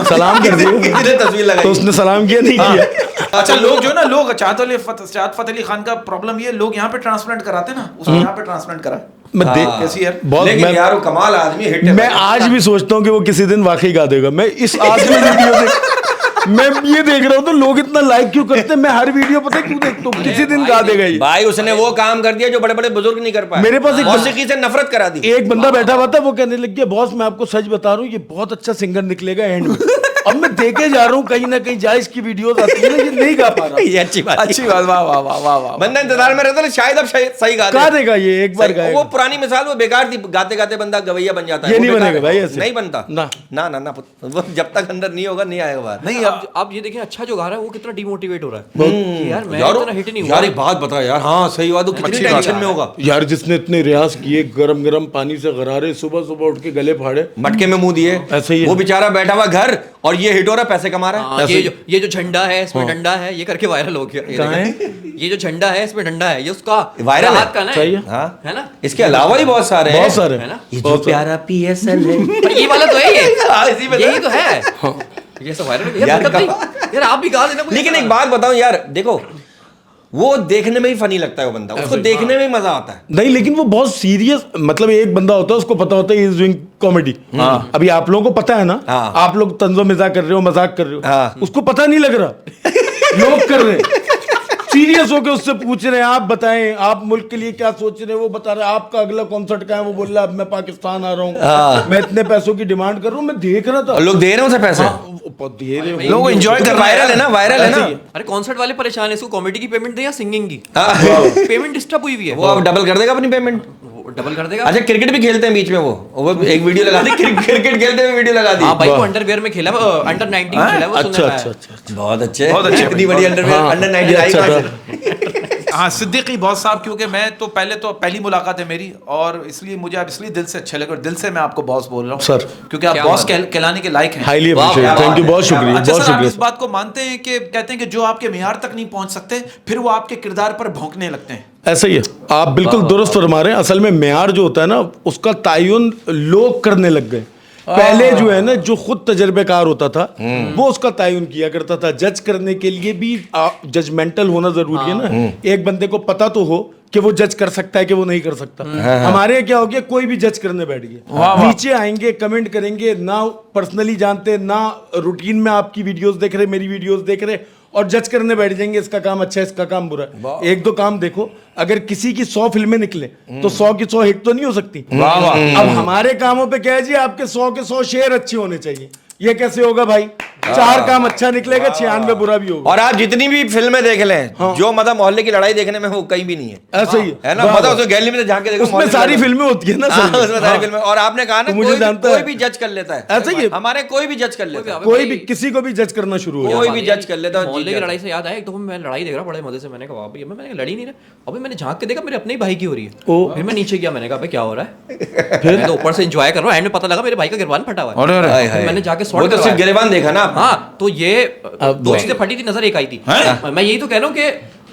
سلام کر دیا تصویر لگائی تو اس نے سلام کیا نہیں کیا. اچھا لوگ جو نا لوگ چاہت فتح علی خان کا پرابلم یہ لوگ یہاں پہ ٹرانسپلانٹ کراتے نا, اس نے یہاں پہ ٹرانسپلانٹ کرا. میں یار وہ کمال آدمی ہٹ ہے. میں آج بھی سوچتا ہوں کہ وہ کسی دن واقعی گا دے گا. میں اس آج میں ویڈیو میں یہ دیکھ رہا ہوں تو لوگ اتنا لائک کیوں کرتے ہیں, میں ہر ویڈیو پتہ کیوں دیکھتا ہوں, کسی دن گا دے گا. یہ بھائی اس نے وہ کام کر دیا جو بڑے بڑے بزرگ نہیں کر پائے. میرے پاس موسیقی سے نفرت کرا دی. ایک بندہ بیٹھا ہوا تھا, وہ کہنے لگ گیا باس میں آپ کو سچ بتا رہا ہوں, یہ بہت اچھا سنگر نکلے گا اینڈ میں. اب میں دیکھے جا رہا ہوں کہیں نہ کہیں جائز کی ویڈیوز آتی ہیں, یہ نہیں گا پا رہا. یہ اچھی بات, واہ واہ واہ واہ واہ. بندہ انتظار میں رہتا ہے, شاید اب صحیح گا دے گا, یہ ایک بار گائے. وہ پرانی مثال وہ بیکار تھی, گاتے گاتے بندہ گویا بن جاتا ہے. یہ نہیں بنے گا بھائی, ایسے نہیں بنتا نا, وہ جب تک اندر نہیں ہوگا نہیں آئے گا باہر. نہیں اب یہ دیکھیں اچھا جو گا رہا ہے وہ کتنا ڈی موٹیویٹ ہو رہا ہے. یار میں اتنا ہٹ نہیں ہوا. یار ایک بات بتا یار, ہاں صحیح بات, کتنی ٹینشن میں ہوگا یار. جس نے اتنے ریاض کیے, گرم گرم پانی سے غرارے, صبح صبح اٹھ کے گلے پھاڑے, مٹکے میں منہ دیے, ایسے ہی وہ بیچارہ بیٹھا ہوا گھر, اور یہ ہٹ ہو رہا ہے, پیسے کما رہا ہے. یہ جو جھنڈا ہے اس میں ڈنڈا ہے, یہ کر کے وائرل ہو گیا. یہ جو جھنڈا ہے اس میں ڈنڈا ہے, یہ اس کا وائرل ہے نا. اس کے علاوہ بھی بہت سارے ہیں, یہ جو پیارا پی ایس ایل ہے, یہ والا تو ہے, یہی تو ہے, یہ سب وائرل. یار آپ بھی گا دینا. لیکن ایک بات بتاؤں یار, دیکھو وہ دیکھنے میں ہی فنی لگتا ہے, وہ بندہ اس کو دیکھنے میں ہی مزہ آتا ہے. نہیں لیکن وہ بہت سیریس, مطلب ایک بندہ ہوتا ہے اس کو پتا ہوتا ہے از ڈوئنگ کامیڈی. ابھی آپ لوگوں کو پتا ہے نا, آپ لوگ طنز و مزاح کر رہے ہو, مذاق کر رہے ہو, اس کو پتا نہیں لگ رہا, لوگ کر رہے ہیں سیریس ہو کے اس سے پوچھ رہے ہیں آپ بتائیں آپ ملک کے لیے کیا سوچ رہے ہیں, وہ بتا رہے ہیں آپ کا اگلا کانسرٹ کہاں ہے, وہ بول رہا ہے اب میں پاکستان آ رہا ہوں, میں اتنے پیسوں کی ڈیمانڈ کر رہا ہوں. میں دیکھ رہا تھا لوگ دے رہے ہیں اسے پیسے, لوگ انجوائے کر رہے ہیں. وائرل ہے نا. ارے کانسرٹ والے پریشان ہیں, اس کو کامیڈی کی پیمنٹ دے یا سنگنگ کی پیمنٹ ڈسٹرب ہوئی ہوئی ہے. وہ اب ڈبل کر دے گا اپنی پیمنٹ, ڈبل کر دے گا. اچھا کرکٹ بھی کھیلتے ہیں بیچ میں, وہ ایک ویڈیو لگا دی, کرکٹ کھیلتے ہوئے ویڈیو لگا دی. ہاں بھائی, وہ انڈر ویئر میں کھیلا, انڈر 19 کھیلا, وہ سننے میں آیا. بہت اچھے, اتنی بڑی انڈر ویئر, انڈر 19 ہاں صدیقی باس صاحب, کیونکہ میں تو پہلی ملاقات ہے میری, اور اس لیے مجھے اب اس لیے دل سے اچھا لگا, اور دل سے میں آپ کو باس بول رہا ہوں سر, کیونکہ آپ باس کہلانے کے لائق ہیں. ہائیلی اپریشیٹ, تھینک یو, بہت شکریہ. اچھا بہت سر, آپ شکریہ. اس بات کو مانتے ہیں کہ کہتے ہیں کہ جو آپ کے معیار تک نہیں پہنچ سکتے پھر وہ آپ کے کردار پر بھونکنے لگتے ہیں. ایسا ہی ہے, آپ بالکل درست فرما رہے ہیں. اصل میں معیار جو ہوتا ہے نا, اس کا تعین لوگ کرنے لگ گئے. پہلے جو ہے نا, جو خود تجربے کار ہوتا تھا وہ اس کا تعین کیا کرتا تھا. جج کرنے کے لیے بھی ججمنٹل ہونا ضروری ہے نا. ایک بندے کو پتا تو ہو کہ وہ جج کر سکتا ہے کہ وہ نہیں کر سکتا. ہمارے یہاں کیا ہو گیا, کوئی بھی جج کرنے بیٹھ گیا, نیچے آئیں گے, کمنٹ کریں گے, نہ پرسنلی جانتے, نہ روٹین میں آپ کی ویڈیوز دیکھ رہے, میری ویڈیوز دیکھ رہے, اور جج کرنے بیٹھ جائیں گے, اس کا کام اچھا ہے, اس کا کام برا ہے. ایک دو کام دیکھو, اگر کسی کی 100 فلمیں نکلے تو 100 کی 100 ہٹ تو نہیں ہو سکتی. اب ہمارے کاموں پہ کیا ہے جی, آپ کے 100 کے 100 شیئر اچھے ہونے چاہیے. یہ کیسے ہوگا بھائی, 4 کام اچھا نکلے گا, 96 برا بھی ہوگا. اور آپ جتنی بھی فلمیں دیکھ لیں, جو مطلب محلے کی لڑائی دیکھنے میں وہ کہیں بھی نہیں ہے. ایسا ہی ہے نا, مطلب اس گیلری میں جا کے دیکھو, اس میں ساری فلمیں ہوتی ہیں نا, اس میں ساری فلمیں. اور آپ نے کہا نا کوئی بھی جج کر لیتا ہے, ایسا ہی ہمارے کوئی بھی جج کر لیتا ہے, کوئی بھی کسی کو بھی جج کرنا شروع ہو, کوئی بھی جج کر لیتا ہے. محلے کی لڑائی سے یاد آیا, ایک تو میں لڑائی دیکھ رہا بڑے مزے سے, میں نے کہا بھائی میں نے لڑی نہیں رہا, ابھی میں نے جھانک کے دیکھا میرے اپنے ہی بھائی کی ہو رہی ہے. پھر میں نیچے گیا, میں نے کہا بھائی کیا ہو رہا ہے, میں تو اوپر سے انجوائے کر رہا ہوں, اینڈ میں پتہ لگا میرے بھائی کا گریبان پھٹا ہوا ہے. میں نے جا کے سوٹ صرف گریبان دیکھا نا. ہاں, تو یہ دو چیزیں پھٹی تھی, نظر ایک آئی تھی. میں یہی تو کہہ رہا ہوں کہ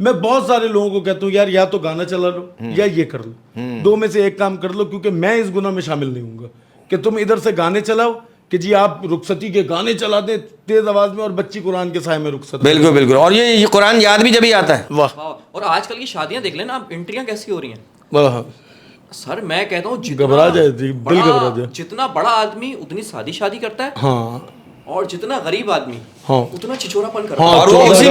میں بہت سارے لوگوں کو کہتا ہوں یار یا تو گانا چلا لو یا یہ کر لو, دو میں سے ایک کام کر لو, کیونکہ میں اس گناہ میں شامل نہیں ہوں گا کہ تم ادھر سے گانے چلاؤ کہ جی آپ رخصتی کے گانے چلا دیں تیز آواز میں اور بچی قرآن کے سائے میں رخصت. بالکل بالکل, اور یہ قرآن یاد بھی جب ہی آتا ہے. واہ اور آج کل کی شادیاں دیکھ لینا آپ, انٹریاں کیسی ہو رہی ہیں واہ, سر. میں کہتا ہوں گھبرا جائے دل گھبرا جائے. جتنا بڑا آدمی اتنی سادی شادی کرتا ہے, ہاں اور جتنا غریب آدمی ہاں اتنا چچورا پن کرتا ہاں, ہے. اور وہ اسی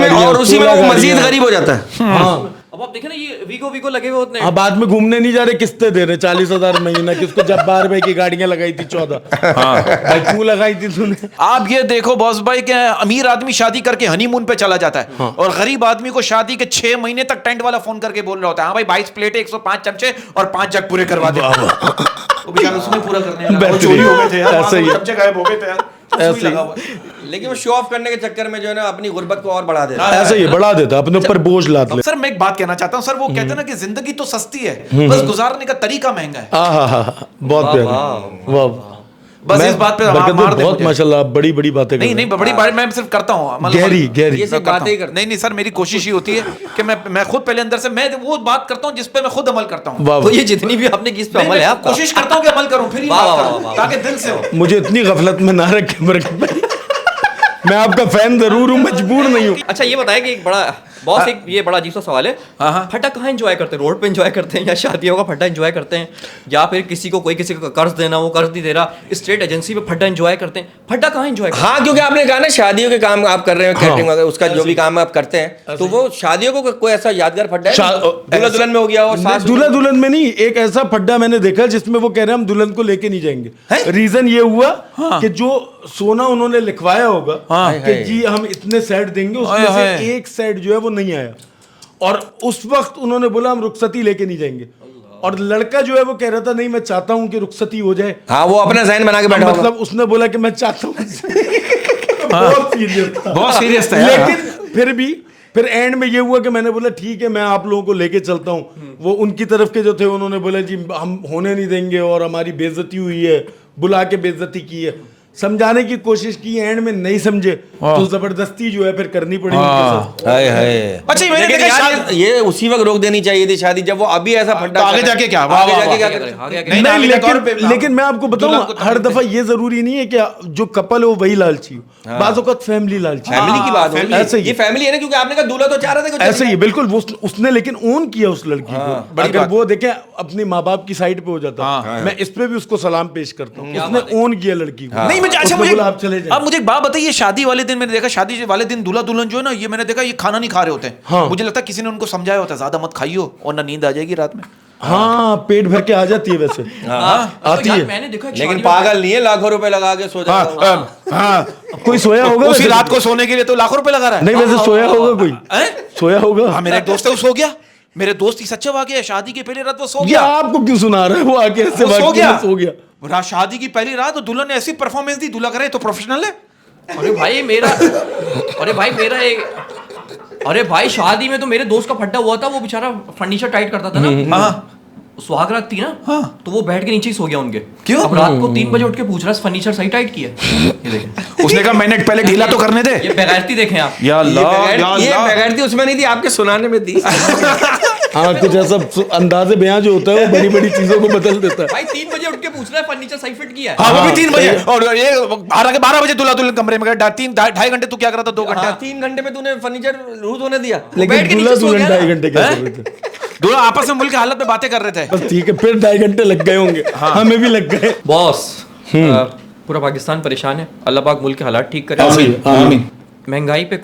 میں وہ مزید غریب ہو جاتا ہے. ہاں اب آپ دیکھیں نا یہ ویگو لگے ہوئے ہوتے ہیں. اب بعد میں گھومنے نہیں جا رہے, قسطیں دے رہے 40,000 مہینہ, کس کو جب 12 روپے کی گاڑیاں لگائی تھی 14. بھائی کیوں لگائی تھی تو نے؟ آپ یہ دیکھو باس بھائی کہ امیر آدمی شادی کر کے ہنی مون پہ چلا جاتا ہے اور غریب آدمی کو شادی کے 6 مہینے تک ٹینٹ والا فون کر کے بول رہا ہوتا ہے ہاں بھائی 22 پلیٹیں 105 چمچے اور 5 جگ پورے کروا دے. وہ بیچارہ اس میں پورا کرنے لگا, وہ چوری ہو گئے تھے یار, ایسا ہی ہے. چمچے غائب ہو گئے تھے یار. لیکن وہ شو آف کرنے کے چکر میں جو ہے نا اپنی غربت کو اور بڑھا دیتا ہے. ایسا ہی بڑھا دیتا, اپنے اوپر بوجھ لاد لے. سر میں ایک بات کہنا چاہتا ہوں سر, وہ کہتے ہیں نا کہ زندگی تو سستی ہے, بس گزارنے کا طریقہ مہنگا ہے. ہاں بہت پیاری, واہ. بس اس بات پہ مار دے بہت ماشاءاللہ بڑی بڑی باتیں. نہیں بڑی بات میں صرف کرتا ہوں گہری یہ صرف باتیں ہی کرتا. نہیں سر, میری کوشش ہی ہوتی ہے کہ میں خود پہلے اندر سے میں وہ بات کرتا ہوں جس پہ میں خود عمل کرتا ہوں. تو یہ جتنی بھی آپ نے کس پہ عمل ہے آپ کوشش کرتا ہوں کہ عمل کروں پھر تاکہ دل سے ہو. مجھے اتنی غفلت میں نہ رکھے میں آپ کا فین ضرور ہوں, مجبور نہیں ہوں. اچھا یہ بتائیں کہ ایک بڑا باس, ایک یہ بڑا عجیب سا سوال ہے, پھٹا کہاں انجوائے کرتے ہیں؟ روڈ پہ انجوائے کرتے ہیں یا شادیوں کا پھٹا انجوائے کرتے ہیں, یا پھر کسی کو کوئی کسی کا قرض دینا وہ قرض نہیں دے رہا, اسٹیٹ ایجنسی پہ پھٹا انجوائے کرتے ہیں؟ پھٹا کہاں انجوائے کرتے ہیں؟ ہاں کیونکہ آپ نے کہا نا شادیوں کے کام آپ کر رہے ہیں, کیٹرنگ وغیرہ اس کا جو بھی کام آپ کرتے ہیں, تو وہ شادیوں کو کوئی ایسا یادگار پھڈا ہے دلہا دلہن میں ہو گیا ہو؟ دلہا دلہن میں نہیں, ایک ایسا پھڈا میں نے دیکھا جس میں وہ کہہ رہے ہیں ہم دلہن کو لے کے نہیں جائیں گے. ریزن یہ ہوا کہ جو سونا انہوں نے لکھوایا ہوگا کہ جی ہم اتنے سیٹ دیں گے, اس میں سے ایک سیٹ جو ہے وہ نہیں آیا, اور اس وقت انہوں نے بولا ہم رخصتی لے کے نہیں جائیں گے. اور لڑکا جو ہے وہ کہہ رہا تھا نہیں میں چاہتا ہوں کہ رخصتی ہو جائے. ہاں وہ اپنا ذہن بنا کے بیٹھا, مطلب اس نے بولا کہ میں چاہتا ہوں. بہت سیریس تھا. لیکن پھر اینڈ میں یہ ہوا کہ میں نے بولا ٹھیک ہے میں آپ لوگوں کو لے کے چلتا ہوں. وہ ان کی طرف کے جو تھے انہوں نے بولا جی ہم ہونے نہیں دیں گے اور ہماری بے عزتی ہوئی ہے, بلا کے بے عزتی کی ہے. سمجھانے کی کوشش کی, اینڈ میں نہیں سمجھے تو زبردستی جو ہے پھر کرنی پڑی ان کے ساتھ. اچھا یہ اسی وقت روک دینی چاہیے تھی شادی, جب وہ ابھی ایسا پھڈا آگے جا کے کیا, لیکن میں آپ کو بتاؤں ہر دفعہ یہ ضروری نہیں ہے کہ جو کپل ہو وہی لالچی ہو, بعض اوقات فیملی لالچی. فیملی کی بات ایسے یہ فیملی ہے نا, کیونکہ آپ نے کہا دولہا تو چاہ رہا تھا ایسے ہی بالکل. اس نے لیکن اون کیا اس لڑکی کو. اگر وہ دیکھیں اپنی ماں باپ کی سائڈ پہ ہو جاتا, میں اس پہ بھی اس کو سلام پیش کرتا ہوں. اس نے اون کیا لڑکی کو. اب مجھے ایک بات بتائیے, شادی والے دن میں نے دیکھا, شادی والے دن دلہا دلہن جو ہے نا, یہ میں نے دیکھا یہ کھانا نہیں کھا رہے ہوتے ہیں. مجھے لگتا ہے کسی نے ان کو سمجھایا ہوتا ہے زیادہ مت کھائیو اور نہ نیند آ جائے گی رات میں. ہاں پیٹ بھر کے آ جاتی ہے ویسے, آتی ہے, میں نے دیکھا لیکن پاگل نہیں ہے لاکھوں روپے لگا کے سو جاتا. ہاں کوئی سویا ہوگا اسی رات کو سونے کے لیے تو لاکھوں روپے لگا رہا ہے. نہیں ویسے سویا ہوگا, کوئی سویا ہوگا. میرا ایک دوست ہے وہ سو گیا, میرے دوست ہی سچا واقعہ ہے, شادی کی پہلی رات وہ سو گیا. آپ کو کیوں سنا رہا ہے, وہ آگے ایسے سو گیا. شادی کی پہلی رات دلہن نے ایسی پرفارمنس دی, دلہا کرے تو پروفیشنل ہے. ارے بھائی شادی میں تو میرے دوست کا پھڈا ہوا تھا, وہ بیچارہ فرنیچر ٹائٹ کرتا تھا نا, سہاگ رات تھی نا, تو وہ بیٹھ کے نیچے ہی سو گیا ان کے. کیوں؟ اب رات کو 3 بجے اٹھ کے پوچھ رہا ہے فرنیچر صحیح ٹائٹ کیا ہے. اس نے کہا میں نے پہلے ڈھیلا تو کرنے دے. یہ بغیرتی دیکھیں آپ, یا اللہ یہ بغیرتی اس میں نہیں تھی, آپ کے سنانے میں تھی. ہاں کچھ ایسا انداز بیان جو ہوتا ہے وہ بڑی بڑی چیزوں کو بدل دیتا ہے. بھائی 3 بجے اٹھ کے پوچھ رہا ہے فرنیچر صحیح فٹ کیا ہے. ہاں وہ بھی 3 بجے, اور یہ 12 بجے دلہا دلہن کمرے میں گئے. 2.5 گھنٹے تو کیا کرا تھا, 2 گھنٹے. 3 گھنٹے میں تو نے فرنیچر روز ہونے دیا, لیکن دلہا دلہن 2.5 گھنٹے کیا کر رہے تھے, دونوں آپس میں ملک کی حالت میں باتیں کر رہے تھے. بس ٹھیک ہے, پھر 2.5 گھنٹے لگ گئے ہوں گے, ہمیں بھی لگ گئے. باس پورا پاکستان پریشان ہے, اللہ پاک ملک کے حالات ٹھیک کرے. آمین. مہنگائی پہ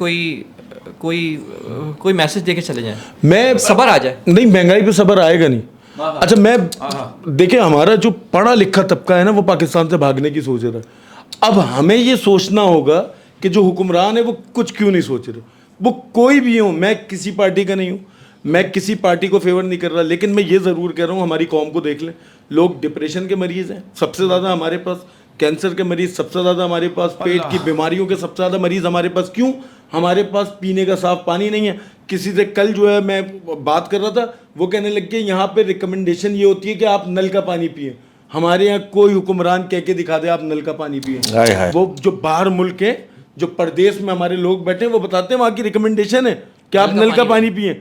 کوئی میسج دے کے چلے جائیں, میں صبر آ جائے. نہیں مہنگائی پہ صبر آئے گا نہیں. اچھا میں دیکھیں ہمارا جو پڑھا لکھا طبقہ ہے نا وہ پاکستان سے بھاگنے کی سوچ رہا ہے. اب ہمیں یہ سوچنا ہوگا کہ جو حکمران ہے وہ کچھ کیوں نہیں سوچ رہے. وہ کوئی بھی ہوں, میں کسی پارٹی کا نہیں ہوں, میں کسی پارٹی کو فیور نہیں کر رہا, لیکن میں یہ ضرور کہہ رہا ہوں ہماری قوم کو دیکھ لیں, لوگ ڈپریشن کے مریض ہیں سب سے زیادہ ہمارے پاس, کینسر کے مریض سب سے زیادہ ہمارے پاس, پیٹ کی بیماریوں کے سب سے زیادہ مریض ہمارے پاس. کیوں؟ ہمارے پاس پینے کا صاف پانی نہیں ہے. کسی سے کل جو ہے میں بات کر رہا تھا, وہ کہنے لگ گئے یہاں پہ ریکمنڈیشن یہ ہوتی ہے کہ آپ نل کا پانی پئیں. ہمارے یہاں کوئی حکمران کہہ کے دکھا دے آپ نل کا پانی پئیں. وہ جو باہر ملک ہے, جو پردیس میں ہمارے لوگ بیٹھے ہیں, وہ بتاتے ہیں وہاں کی ریکمنڈیشن ہے کہ آپ نل کا پانی پئیں,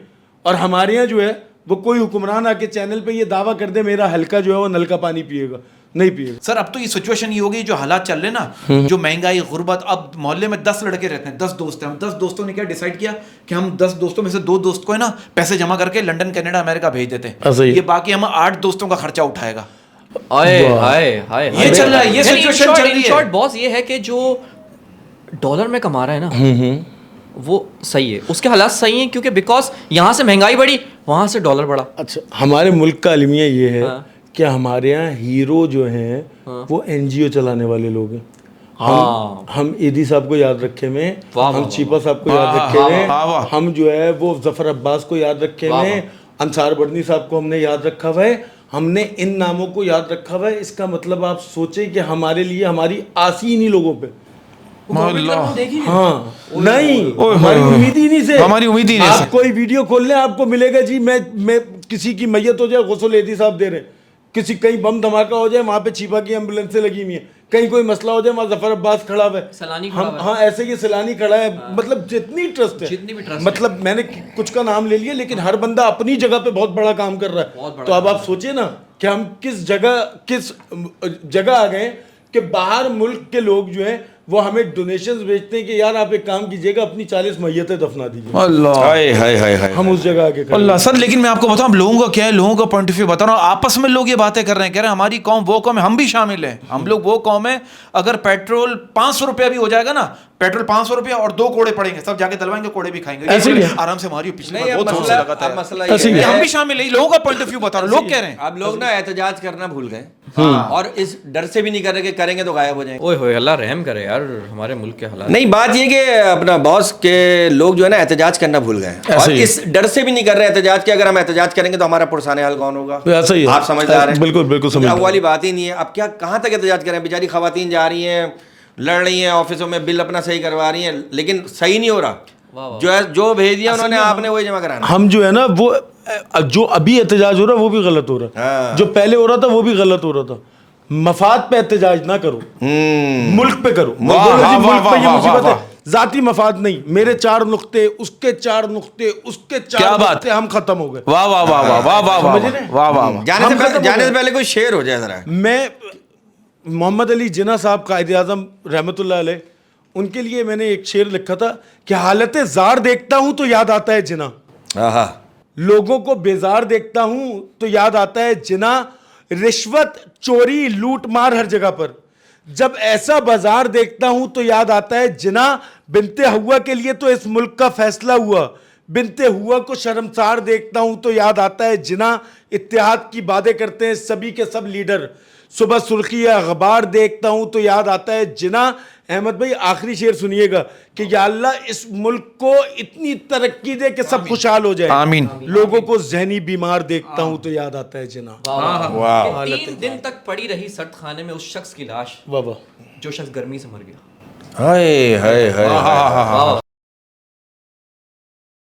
اور ہمارے یہاں جو ہے وہ کوئی حکمران آ کے چینل پہ یہ دعویٰ کر دے میرا حلقہ جو ہے وہ نل کا پانی پیے گا, نہیں پیے گا. سر اب تو یہ سچویشن یہ ہوگی, جو حالات چل رہے نا, جو مہنگائی, غربت, اب محلے میں 10 لڑکے رہتے ہیں, 10 دوست ہیں, ہم 10 دوستوں نے کیا ڈیسائیڈ کیا کہ ہم 10 دوستوں میں سے 2 دوست کو ہے نا پیسے جمع کر کے لنڈن, کینیڈا, امریکہ بھیج دیتے ہیں, یہ باقی ہم 8 دوستوں کا خرچہ اٹھائے گا. یہ چل رہا ہے, یہ سچویشن چل رہی ہے. باس یہ ہے کہ جو ڈالر میں کما رہا ہے نا وہ صحیح ہے, اس کے حالات صحیح ہیں, کیونکہ بیکاز یہاں سے مہنگائی بڑھی, وہاں سے ڈالر بڑھا. اچھا, ہمارے ملک کا المیہ یہ ہے کہ ہمارے یہاں ہیرو جو ہیں وہ این جی او چلانے والے لوگ ہیں. ہم ایدی صاحب کو یاد رکھے ہوئے, ہم چیپا صاحب کو یاد رکھے ہوئے, ہم جو ہے وہ ظفر عباس کو یاد رکھے ہوئے, انصار بڑنی صاحب کو ہم نے یاد رکھا ہوا ہے, ہم نے ان ناموں کو یاد رکھا ہوا ہے. اس کا مطلب آپ سوچیں کہ ہمارے لیے ہماری آسی انہی لوگوں پہ, ہاں نہیں, ہماری امید ہی نہیں سے, ہماری امید ہی نہیں. آپ کوئی ویڈیو کھول لیں آپ کو ملے گا جی میں کسی کی میت ہو جائے غسل ایدی صاحب دے رہے ہیں, کسی کہیں بم دھماکہ ہو جائے وہاں پہ چیپا کی ایمبولینسیں لگی ہوئی ہیں, کہیں کوئی مسئلہ ہو جائے وہاں ظفر عباس کھڑا ہوا ہے, ہاں ایسے یہ سیلانی کھڑا ہے. مطلب جتنی ٹرسٹ ہے, مطلب میں نے کچھ کا نام لے لیا لیکن ہر بندہ اپنی جگہ پہ بہت بڑا کام کر رہا ہے. تو اب آپ سوچیں نا کہ ہم کس جگہ آ گئے کہ باہر ملک کے لوگ جو ہیں وہ ہمیں ڈونیشنز بھیجتے ہیں کہ یار آپ ایک کام کیجئے گا اپنی 40 میتیں دفنا دیجیے. اللہ, ہم اس جگہ آگے اللہ سر. لیکن میں آپ کو بتاؤں لوگوں کا کیا ہے, لوگوں کا پوائنٹ آف ویو بتا رہا ہوں. آپس میں لوگ یہ باتیں کر رہے ہیں, کہہ رہے ہیں ہماری قوم وہ قوم ہے, ہم بھی شامل ہیں, ہم لوگ وہ قوم ہے, اگر پیٹرول 500 روپیہ بھی ہو جائے گا نا, پیٹرول 500 روپیہ اور 2 کوڑے پڑیں گے, سب جا کے دلوائیں گے, کوڑے بھی کھائیں گے آرام سے. ہماری پچھلے بہت زور سے لگاتا ہے, ہم بھی شامل ہیں. لوگوں کا پوائنٹ آف ویو بتا رہا ہوں, لوگ کہہ رہے ہیں. اب لوگ نا احتجاج کرنا بھول گئے اور اس ڈر سے بھی نہیں کر رہے کہ کریں گے تو غائب ہو جائیں گے. اوئے ہوئے, اللہ رحم کرے یار ہمارے ملک کے حالات. نہیں, بات یہ کہ اپنا باس کے لوگ جو ہے نا احتجاج کرنا بھول گئے ہیں, اور اس ڈر سے بھی نہیں کر رہے احتجاج کہ اگر ہم احتجاج کریں گے تو ہمارا پرسان حال کون ہوگا. آپ سمجھدار ہیں, بالکل سمجھ, اب والی بات ہی نہیں ہے. اب کیا کہاں تک احتجاج کریں, بیچاری خواتین جا رہی ہیں, لڑ رہی ہیں, آفسوں میں بل اپنا صحیح کروا رہی ہیں, لیکن صحیح نہیں ہو رہا. جو بھیج دیا انہوں نے آپ نے وہی جمع کرانا. ہم جو ہے نا وہ جو ابھی احتجاج ہو رہا ہے وہ بھی غلط ہو رہا ہے, جو پہلے ہو رہا تھا وہ بھی غلط ہو رہا تھا. مفاد پہ احتجاج نہ کرو, ملک پہ کرو. ملک پہ یہ مصیبت ہے, ذاتی مفاد نہیں. میرے 4 نقطے, اس کے 4 نقطے, اس کے 4 نقطے, ہم ختم ہو گئے. واہ واہ واہ واہ واہ واہ واہ واہ. جانے سے پہلے کوئی شعر ہو جائے ذرا. میں محمد علی جناح صاحب قائد اعظم رحمۃ اللہ علیہ, ان کے لیے میں نے ایک شعر لکھا تھا کہ حالت زار دیکھتا ہوں تو یاد آتا ہے جناح, لوگوں کو بیزار دیکھتا ہوں تو یاد آتا ہے جناح, رشوت چوری لوٹ مار ہر جگہ پر, جب ایسا بازار دیکھتا ہوں تو یاد آتا ہے جناح, بنت ہوا کے لیے تو اس ملک کا فیصلہ ہوا, بنت ہوا کو شرمسار دیکھتا ہوں تو یاد آتا ہے جناح, اتحاد کی باتیں کرتے ہیں سبھی کے سب لیڈر, صبح سرخی یا غبار دیکھتا ہوں تو یاد آتا ہے جناح. احمد بھائی آخری شعر سنیے گا کہ یا اللہ اس ملک کو اتنی ترقی دے کہ سب خوشحال ہو جائے, آمین. لوگوں کو ذہنی بیمار دیکھتا ہوں تو یاد آتا ہے جناح. 3 دن تک پڑی رہی سرد خانے میں اس شخص کی لاش, واہ واہ, جو شخص گرمی سے مر گیا. ہائے ہائے ہائے.